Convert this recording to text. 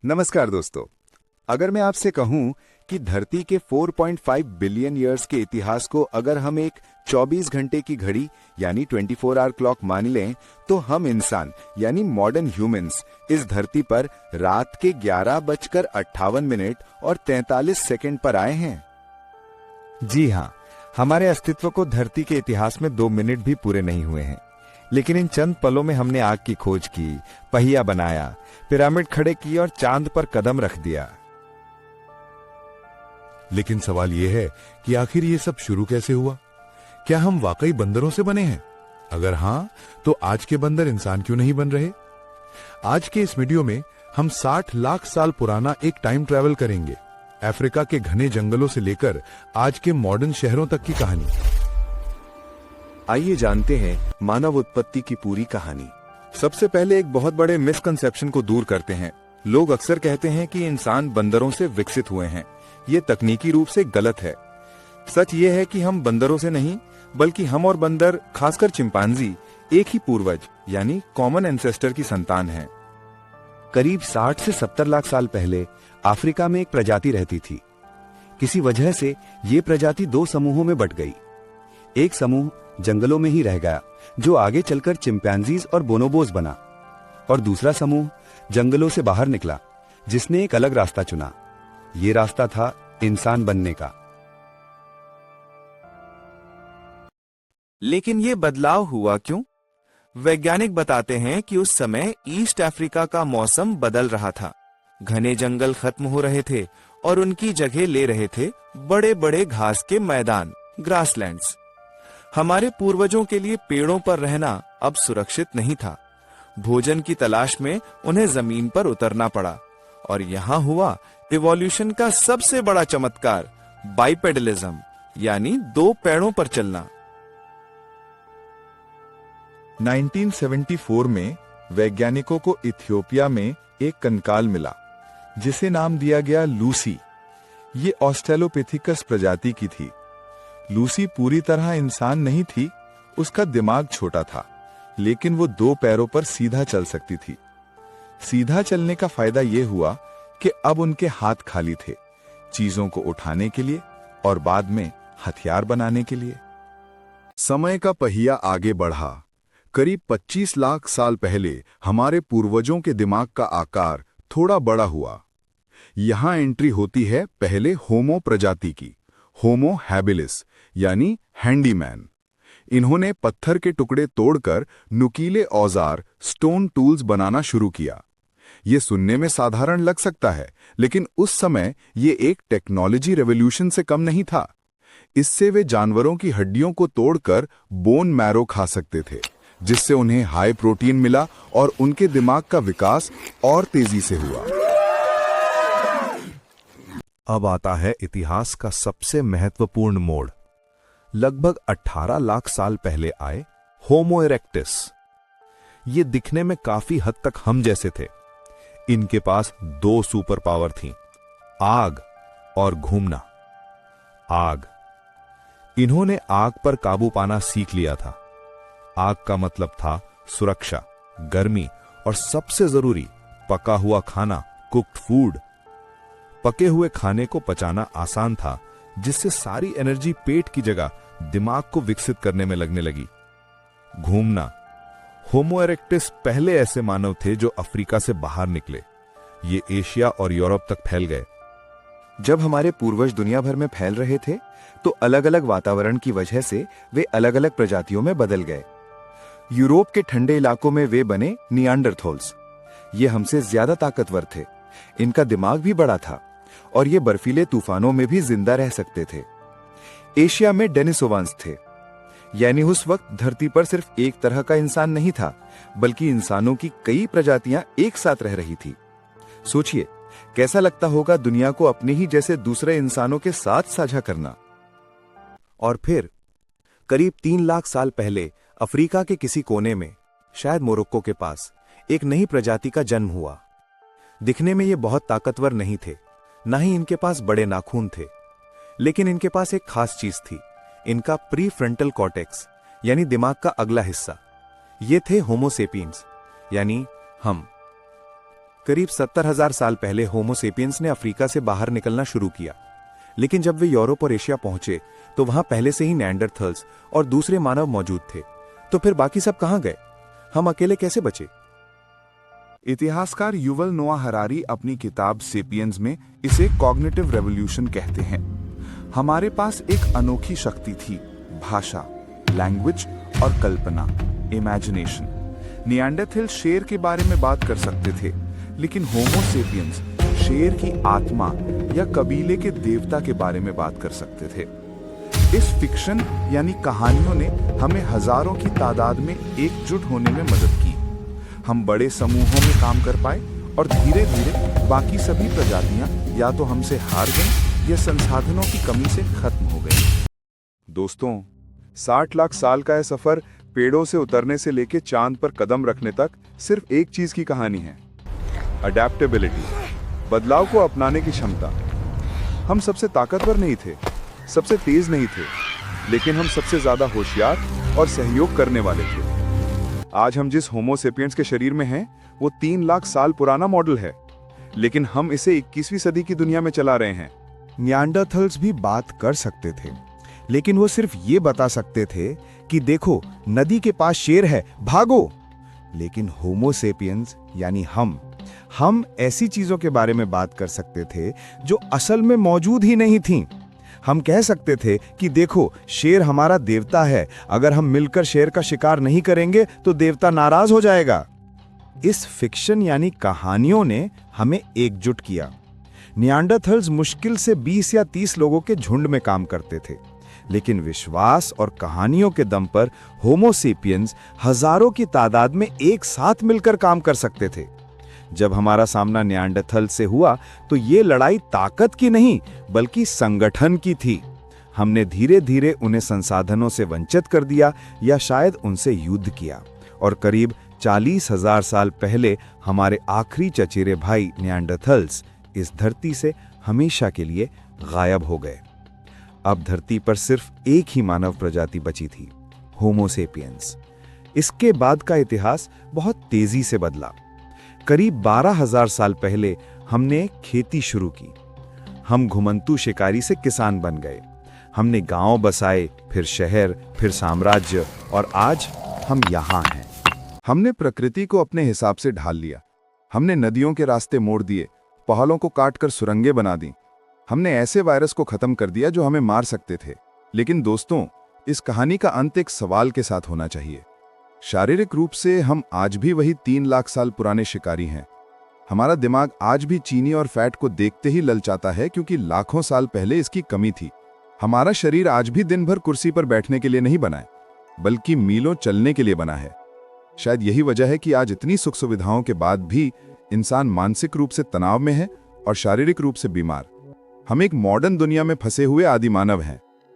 नमस्कार दोस्तों। अगर मैं आपसे कहूं कि धरती के 4.5 बिलियन ईयर्स के इतिहास को अगर हम एक 24 घंटे की घड़ी यानी 24 आवर क्लॉक मान लें, तो हम इंसान यानी मॉडर्न ह्यूमंस इस धरती पर रात के 11:58 और 43 सेकंड पर आए हैं। जी हाँ, हमारे अस्तित्व को धरती के इतिहास में 2 मिनट भी पूरे नहीं हुए हैं, लेकिन इन चंद पलों में हमने आग की खोज की, पहिया बनाया, पिरामिड खड़े किए और चांद पर कदम रख दिया। लेकिन सवाल यह है कि आखिर ये सब शुरू कैसे हुआ? क्या हम वाकई बंदरों से बने हैं? अगर हां, तो आज के बंदर इंसान क्यों नहीं बन रहे? आज के इस वीडियो में हम 60 लाख साल पुराना एक टाइम ट्रैवल करेंगे, अफ्रीका के घने जंगलों से लेकर आज के मॉडर्न शहरों तक की कहानी। आइए जानते हैं मानव उत्पत्ति की पूरी कहानी। सबसे पहले एक बहुत बड़े मिसकंसेप्शन को दूर करते हैं। लोग अक्सर कहते हैं कि इंसान बंदरों से विकसित हुए हैं। ये तकनीकी रूप से गलत है। सच ये है कि हम बंदरों से नहीं, बल्कि हम और बंदर, खासकर चिंपांजी, एक ही पूर्वज यानी कॉमन एंसेस्टर की संतान हैं। करीब 60 से 70 लाख साल पहले अफ्रीका में एक प्रजाति रहती थी। किसी वजह से ये प्रजाति 2 समूहों में बट गई। एक समूह जंगलों में ही रह गया, जो आगे चलकर चिंपैंजीज और बोनोबोज बना, और दूसरा समूह जंगलों से बाहर निकला, जिसने एक अलग रास्ता चुना। ये रास्ता था इंसान बनने का। लेकिन ये बदलाव हुआ क्यों? वैज्ञानिक बताते हैं कि उस समय ईस्ट अफ्रीका का मौसम बदल रहा था। घने जंगल खत्म हो रहे थे और उनकी जगह ले रहे थे बड़े बड़े घास के मैदान, ग्रासलैंड्स। हमारे पूर्वजों के लिए पेड़ों पर रहना अब सुरक्षित नहीं था। भोजन की तलाश में उन्हें जमीन पर उतरना पड़ा, और यहां हुआ इवोल्यूशन का सबसे बड़ा चमत्कार, बाइपेडलिज्म यानी 2 पैरों पर चलना। 1974 में वैज्ञानिकों को इथियोपिया में एक कंकाल मिला, जिसे नाम दिया गया लूसी। ये ऑस्ट्रेलोपिथिकस प्रजाति की थी। लूसी पूरी तरह इंसान नहीं थी, उसका दिमाग छोटा था, लेकिन वो 2 पैरों पर सीधा चल सकती थी। सीधा चलने का फायदा ये हुआ कि अब उनके हाथ खाली थे, चीजों को उठाने के लिए और बाद में हथियार बनाने के लिए। समय का पहिया आगे बढ़ा। करीब 25 लाख साल पहले हमारे पूर्वजों के दिमाग का आकार थोड़ा बड़ा हुआ। यहां एंट्री होती है पहले होमो प्रजाति की, होमो हैबिलिस यानी हैंडीमैन। इन्होंने पत्थर के टुकड़े तोड़कर नुकीले औजार, स्टोन टूल्स बनाना शुरू किया। ये सुनने में साधारण लग सकता है, लेकिन उस समय ये एक टेक्नोलॉजी रेवोल्यूशन से कम नहीं था। इससे वे जानवरों की हड्डियों को तोड़कर बोन मैरो खा सकते थे, जिससे उन्हें हाई प्रोटीन मिला और उनके दिमाग का विकास और तेजी से हुआ। अब आता है इतिहास का सबसे महत्वपूर्ण मोड़। लगभग 18 लाख साल पहले आए होमो इरेक्टस। ये दिखने में काफी हद तक हम जैसे थे। इनके पास 2 सुपर पावर थीं, आग और घूमना। आग, इन्होंने आग पर काबू पाना सीख लिया था। आग का मतलब था सुरक्षा, गर्मी और सबसे जरूरी पका हुआ खाना, कुक्ड फूड। पके हुए खाने को पचाना आसान था, जिससे सारी एनर्जी पेट की जगह दिमाग को विकसित करने में लगने लगी। घूमना, होमो इरेक्टस पहले ऐसे मानव थे जो अफ्रीका से बाहर निकले। ये एशिया और यूरोप तक फैल गए। जब हमारे पूर्वज दुनिया भर में फैल रहे थे, तो अलग अलग वातावरण की वजह से वे अलग अलग प्रजातियों में बदल गए। यूरोप के ठंडे इलाकों में वे बने नियांडरथॉल्स। ये हमसे ज्यादा ताकतवर थे, इनका दिमाग भी बड़ा था, और ये बर्फीले तूफानों में भी जिंदा रह सकते थे। एशिया में डेनिसोवान्स थे, यानी उस वक्त धरती पर सिर्फ एक तरह का इंसान नहीं था, बल्कि इंसानों की कई प्रजातियां एक साथ रह रही थी। सोचिए, कैसा लगता होगा दुनिया को अपने ही जैसे दूसरे इंसानों के साथ साझा करना। और फिर करीब 3 लाख साल पहले अफ्रीका के किसी कोने में, शायद मोरक्को के पास, एक नई प्रजाति का जन्म हुआ। दिखने में ये बहुत ताकतवर नहीं थे, ना ही इनके पास बड़े नाखून थे, लेकिन इनके पास एक खास चीज थी, इनका प्रीफ्रंटल कॉर्टेक्स यानी दिमाग का अगला हिस्सा। ये थे होमो सेपियंस यानी हम। करीब 70,000 साल पहले होमो सेपियंस ने अफ्रीका से बाहर निकलना शुरू किया। लेकिन जब वे यूरोप और एशिया पहुंचे तो वहां पहले से ही नेएंडरथल्स और दूसरे मानव मौजूद थे। तो फिर बाकी सब कहां गए? हम अकेले कैसे बचे? इतिहासकार युवल नोआ हरारी अपनी किताब सेपियंस में इसे कॉग्निटिव रेवोल्यूशन कहते हैं। हमारे पास एक अनोखी शक्ति थी, भाषा, लैंग्वेज और कल्पना, इमेजिनेशन। निएंडरथल शेर के बारे में बात कर सकते थे, लेकिन होमो सेपियंस शेर की आत्मा या कबीले के देवता के बारे में बात कर सकते थे। इस फिक्शन यानी कहानियों ने हमें हजारों की तादाद में एकजुट होने में मदद की। हम बड़े समूहों में काम कर पाए और धीरे धीरे बाकी सभी प्रजातियां या तो हमसे हार गईं या संसाधनों की कमी से खत्म हो गईं। दोस्तों, 60 लाख साल का यह सफर पेड़ों से उतरने से लेकर चांद पर कदम रखने तक सिर्फ एक चीज की कहानी है, अडैप्टेबिलिटी, बदलाव को अपनाने की क्षमता। हम सबसे ताकतवर नहीं थे, सबसे तेज नहीं थे, लेकिन हम सबसे ज्यादा होशियार और सहयोग करने वाले थे। आज हम जिस होमो सेपियंस के शरीर में हैं, वो 3 लाख साल पुराना मॉडल है, लेकिन हम इसे 21वीं सदी की दुनिया में चला रहे हैं। निएंडरथल्स भी बात कर सकते थे, लेकिन वो सिर्फ ये बता सकते थे कि देखो नदी के पास शेर है, भागो। लेकिन होमो सेपियंस यानी हम ऐसी चीजों के बारे में बात कर सकते थे जो असल में मौजूद ही नहीं थीं। हम कह सकते थे कि देखो शेर हमारा देवता है, अगर हम मिलकर शेर का शिकार नहीं करेंगे तो देवता नाराज हो जाएगा। इस फिक्शन यानी कहानियों ने हमें एकजुट किया। निएंडरथल्स मुश्किल से 20 या 30 लोगों के झुंड में काम करते थे, लेकिन विश्वास और कहानियों के दम पर होमो सेपियंस हजारों की तादाद में एक साथ मिलकर काम कर सकते थे। जब हमारा सामना निएंडरथल से हुआ तो ये लड़ाई ताकत की नहीं बल्कि संगठन की थी। हमने धीरे धीरे उन्हें संसाधनों से वंचित कर दिया या शायद उनसे युद्ध किया, और करीब 40,000 साल पहले हमारे आखिरी चचेरे भाई निएंडरथल्स इस धरती से हमेशा के लिए गायब हो गए। अब धरती पर सिर्फ एक ही मानव प्रजाति बची थी, होमो सेपियंस। इसके बाद का इतिहास बहुत तेजी से बदला। करीब 12,000 साल पहले हमने खेती शुरू की। हम घुमंतू शिकारी से किसान बन गए। हमने गांव बसाए, फिर शहर, फिर साम्राज्य, और आज हम यहाँ हैं। हमने प्रकृति को अपने हिसाब से ढाल लिया। हमने नदियों के रास्ते मोड़ दिए, पहाड़ों को काटकर सुरंगें बना दी। हमने ऐसे वायरस को खत्म कर दिया जो हमें मार सकते थे। लेकिन दोस्तों, इस कहानी का अंत एक सवाल के साथ होना चाहिए। शारीरिक रूप से हम आज भी वही 3 लाख साल पुराने शिकारी हैं। हमारा दिमाग आज भी चीनी और फैट को देखते ही ललचाता है, क्योंकि लाखों साल पहले इसकी कमी थी। हमारा शरीर आज भी दिन भर कुर्सी पर बैठने के लिए नहीं बना है, बल्कि मीलों चलने के लिए बना है। शायद यही वजह है कि आज इतनी सुख सुविधाओं के बाद भी इंसान मानसिक रूप से तनाव में है और शारीरिक रूप से बीमार। हम एक मॉडर्न दुनिया में फंसे हुए आदि मानव हैं।